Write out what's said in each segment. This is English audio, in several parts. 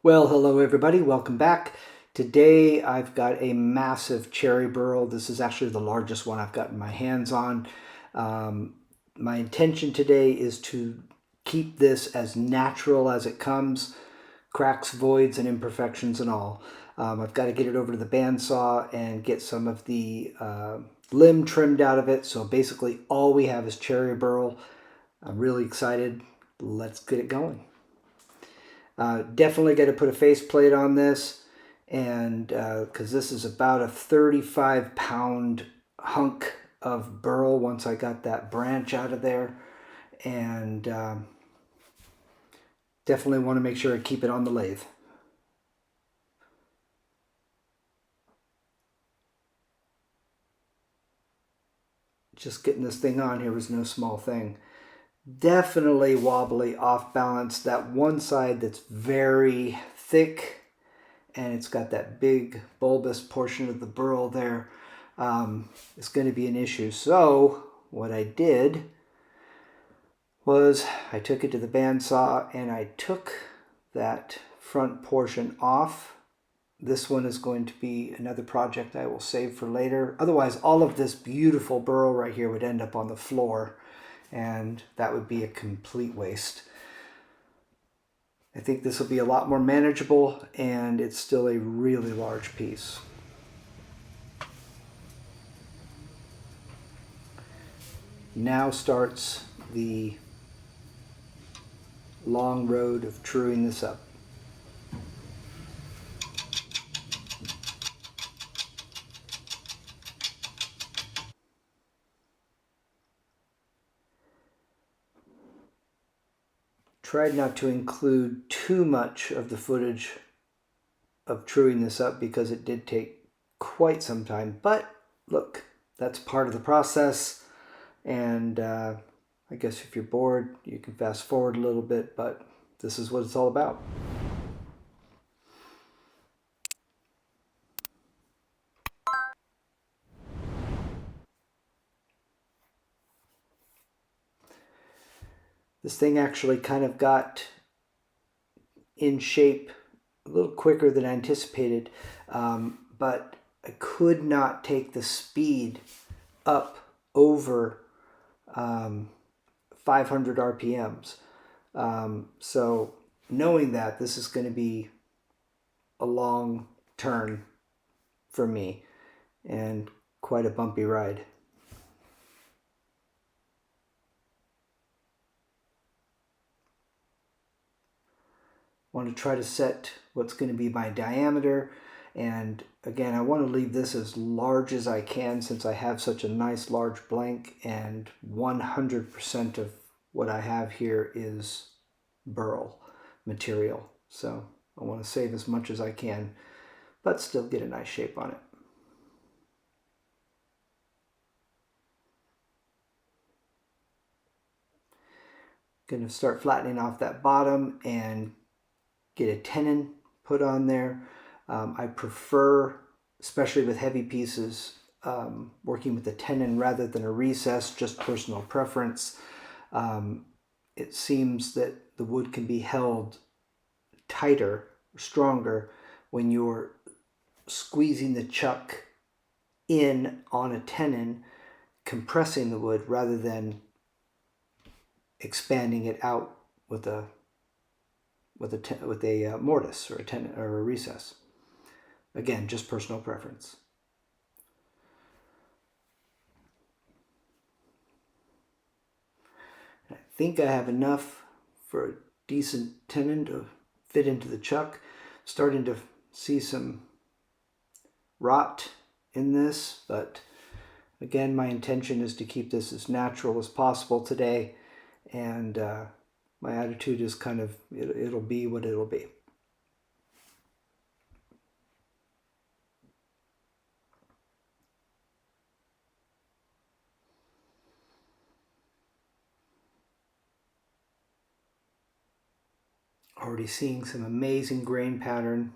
Well, hello everybody, welcome back. Today I've got a massive cherry burl. This is actually the largest one I've gotten my hands on. My intention today is to keep this as natural as it comes, cracks, voids, and imperfections and all. I've got to get it over to the bandsaw and get some of the limb trimmed out of it. So basically all we have is cherry burl. I'm really excited. Let's get it going. Definitely got to put a faceplate on this, and because this is about a 35-pound hunk of burl once I got that branch out of there, and definitely want to make sure I keep it on the lathe. Just getting this thing on here was no small thing. Definitely wobbly, off balance. That one side that's very thick and it's got that big bulbous portion of the burl there. It's going to be an issue. So what I did was I took it to the bandsaw and I took that front portion off. This one is going to be another project I will save for later. Otherwise, all of this beautiful burl right here would end up on the floor, and that would be a complete waste. I think this will be a lot more manageable, and it's still a really large piece. Now starts the long road of truing this up. Tried not to include too much of the footage of truing this up because it did take quite some time, but look, that's part of the process, and I guess if you're bored you can fast forward a little bit, but this is what it's all about. This thing actually kind of got in shape a little quicker than I anticipated, but I could not take the speed up over 500 RPMs. So knowing that this is going to be a long turn for me and quite a bumpy ride. Want to try to set what's going to be my diameter, and again I want to leave this as large as I can since I have such a nice large blank, and 100% of what I have here is burl material, so I want to save as much as I can but still get a nice shape on it. Going to start flattening off that bottom and get a tenon put on there. I prefer, especially with heavy pieces, working with a tenon rather than a recess, just personal preference. It seems that the wood can be held tighter, stronger, when you're squeezing the chuck in on a tenon, compressing the wood rather than expanding it out with a mortise or a tenon or a recess. Again, just personal preference. I think I have enough for a decent tenon to fit into the chuck. Starting to see some rot in this, but again, my intention is to keep this as natural as possible today, and my attitude is kind of, it'll be what it'll be. Already seeing some amazing grain pattern,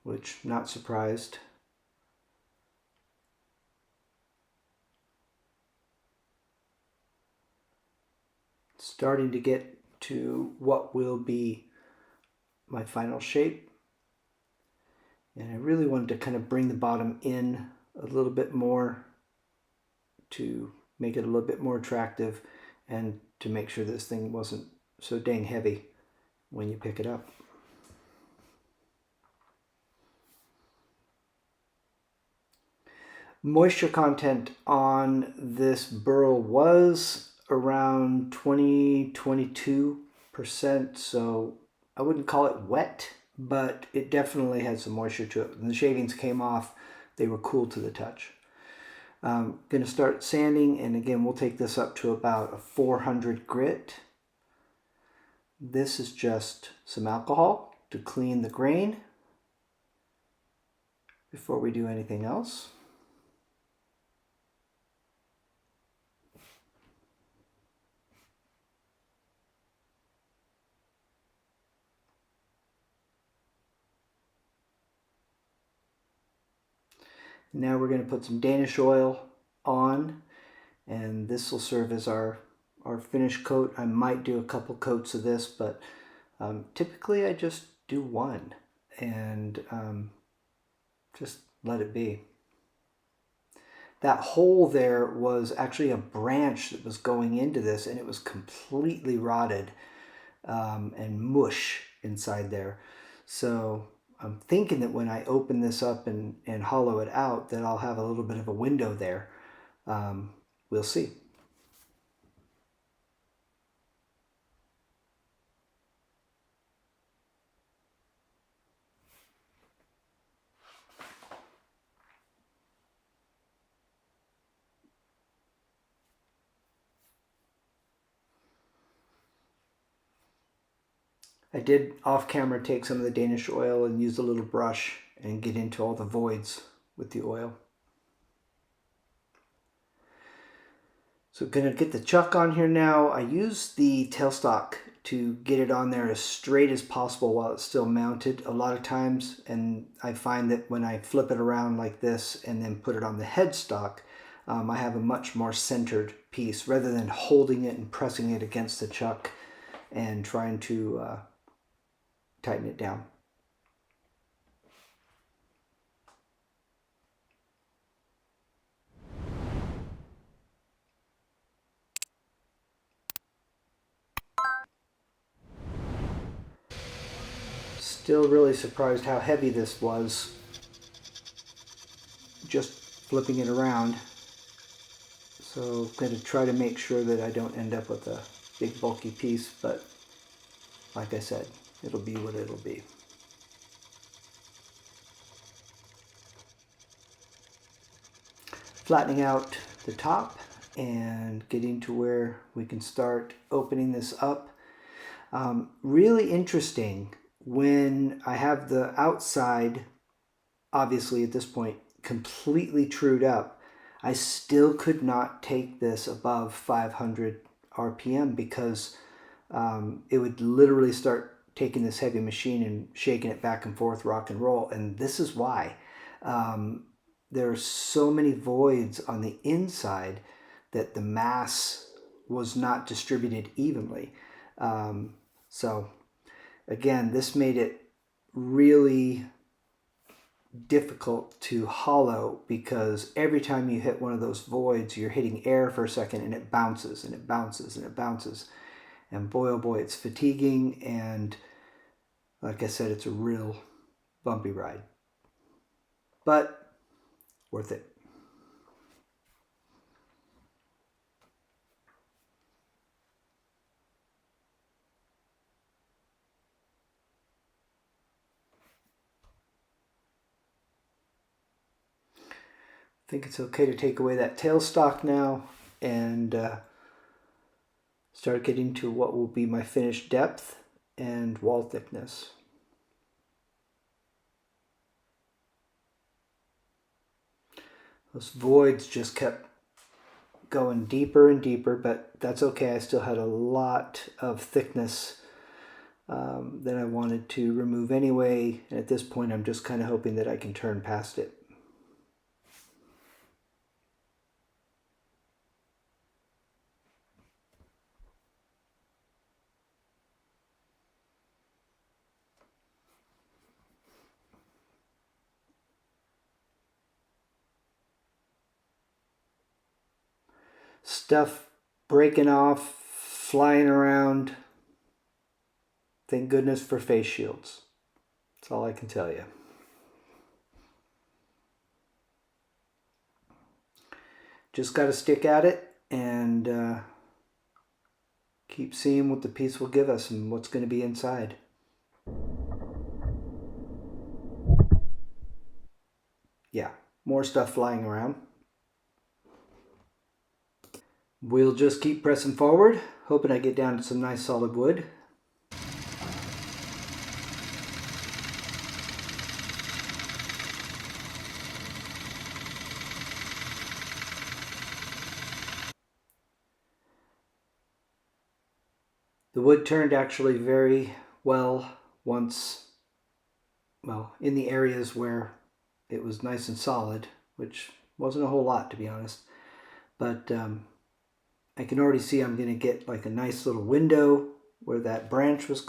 which not surprised. Starting to get to what will be my final shape. And I really wanted to kind of bring the bottom in a little bit more to make it a little bit more attractive and to make sure this thing wasn't so dang heavy when you pick it up. Moisture content on this Burl was around 22%, so I wouldn't call it wet, but it definitely had some moisture to it. When the shavings came off, they were cool to the touch. I'm going to start sanding, and again, we'll take this up to about a 400 grit. This is just some alcohol to clean the grain before we do anything else. Now we're going to put some Danish oil on, and this will serve as our finish coat. I might do a couple coats of this, but typically I just do one and just let it be. That hole there was actually a branch that was going into this, and it was completely rotted and mush inside there. So I'm thinking that when I open this up and hollow it out, that I'll have a little bit of a window there. We'll see. I did off camera take some of the Danish oil and use a little brush and get into all the voids with the oil. So gonna get the chuck on here now. I use the tailstock to get it on there as straight as possible while it's still mounted a lot of times, and I find that when I flip it around like this and then put it on the headstock, I have a much more centered piece rather than holding it and pressing it against the chuck and trying to tighten it down. Still really surprised how heavy this was, just flipping it around. So I'm going to try to make sure that I don't end up with a big bulky piece, but like I said, it'll be what it'll be. Flattening out the top and getting to where we can start opening this up. Really interesting when I have the outside, obviously at this point, completely trued up. I still could not take this above 500 RPM because it would literally start taking this heavy machine and shaking it back and forth, rock and roll. And this is why. There are so many voids on the inside that the mass was not distributed evenly. So again, this made it really difficult to hollow because every time you hit one of those voids, you're hitting air for a second and it bounces and it bounces and it bounces. And boy, oh boy, it's fatiguing. And like I said, it's a real bumpy ride, but worth it. I think it's okay to take away that tailstock now and start getting to what will be my finished depth and wall thickness. Those voids just kept going deeper and deeper, but that's okay. I still had a lot of thickness that I wanted to remove anyway. And at this point, I'm just kind of hoping that I can turn past it. stuff breaking off, flying around. Thank goodness for face shields. That's all I can tell you. Just got to stick at it and keep seeing what the piece will give us and what's going to be inside. Yeah, more stuff flying around. We'll just keep pressing forward, hoping I get down to some nice solid wood. The wood turned actually very well once, well, in the areas where it was nice and solid, which wasn't a whole lot, to be honest. But I can already see I'm going to get like a nice little window where that branch was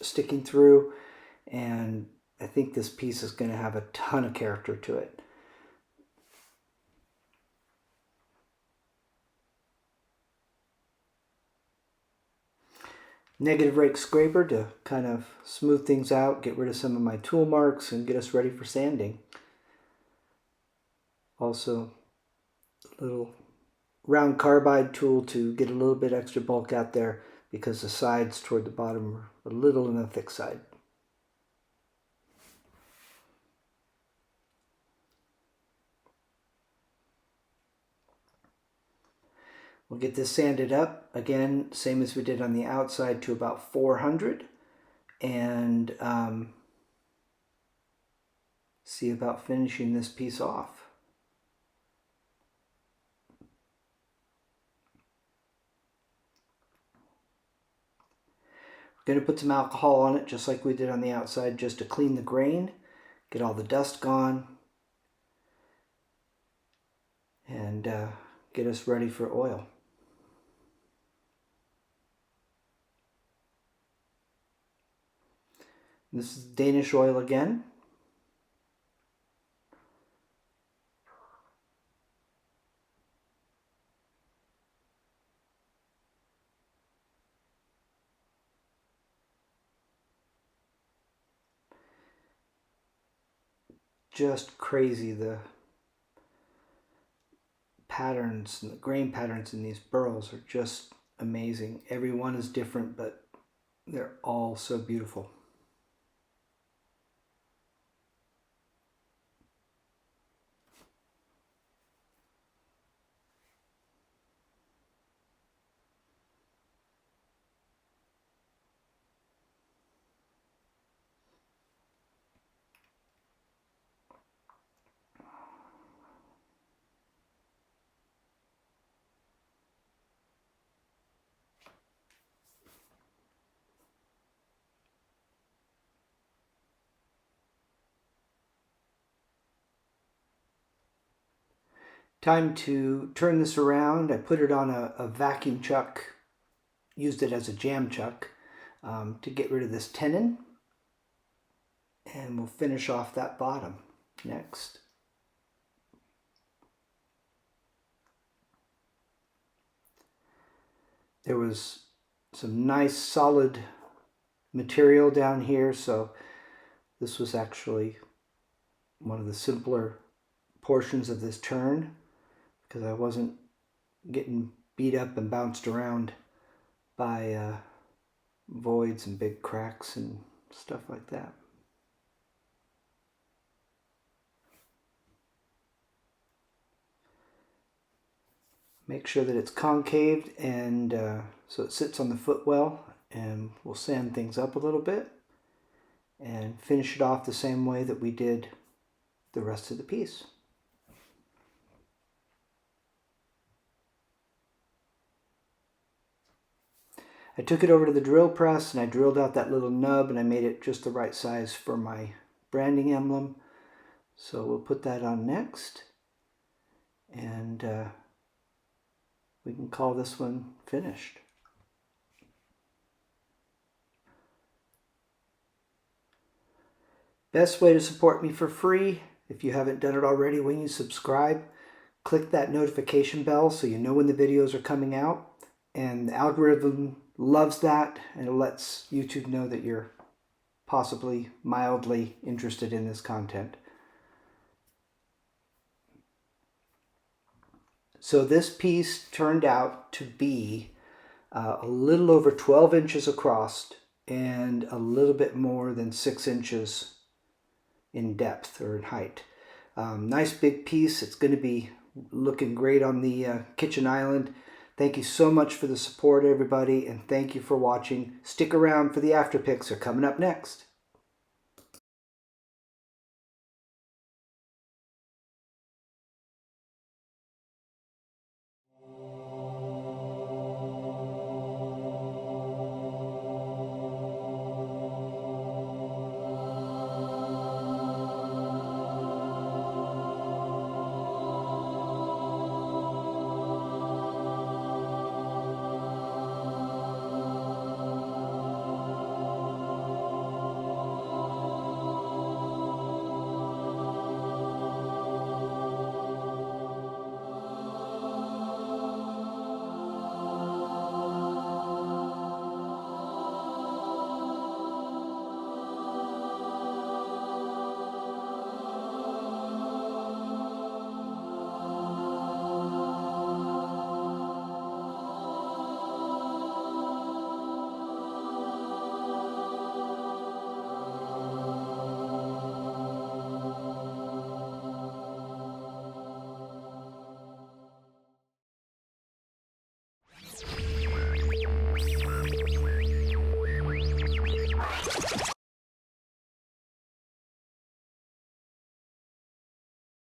sticking through. And I think this piece is going to have a ton of character to it. Negative rake scraper to kind of smooth things out, get rid of some of my tool marks, and get us ready for sanding. Also, a little round carbide tool to get a little bit extra bulk out there because the sides toward the bottom are a little on the thick side. We'll get this sanded up, again, same as we did on the outside, to about 400, and see about finishing this piece off. We're going to put some alcohol on it just like we did on the outside, just to clean the grain, get all the dust gone, and get us ready for oil. This is Danish oil again. Just crazy, the patterns and the grain patterns in these burls are just amazing. Every one is different, but they're all so beautiful. Time to turn this around. I put it on a vacuum chuck, used it as a jam chuck to get rid of this tenon. And we'll finish off that bottom next. There was some nice solid material down here, so this was actually one of the simpler portions of this turn, because I wasn't getting beat up and bounced around by voids and big cracks and stuff like that. Make sure that it's concaved and so it sits on the footwell, and we'll sand things up a little bit and finish it off the same way that we did the rest of the piece. I took it over to the drill press and I drilled out that little nub, and I made it just the right size for my branding emblem. So we'll put that on next, and we can call this one finished. Best way to support me for free, if you haven't done it already, when you subscribe, click that notification bell so you know when the videos are coming out. And the algorithm loves that, and it lets YouTube know that you're possibly mildly interested in this content. So this piece turned out to be a little over 12 inches across and a little bit more than 6 inches in depth or in height. Nice big piece. It's going to be looking great on the kitchen island. Thank you so much for the support, everybody, and thank you for watching. Stick around for the after pics. They're coming up next.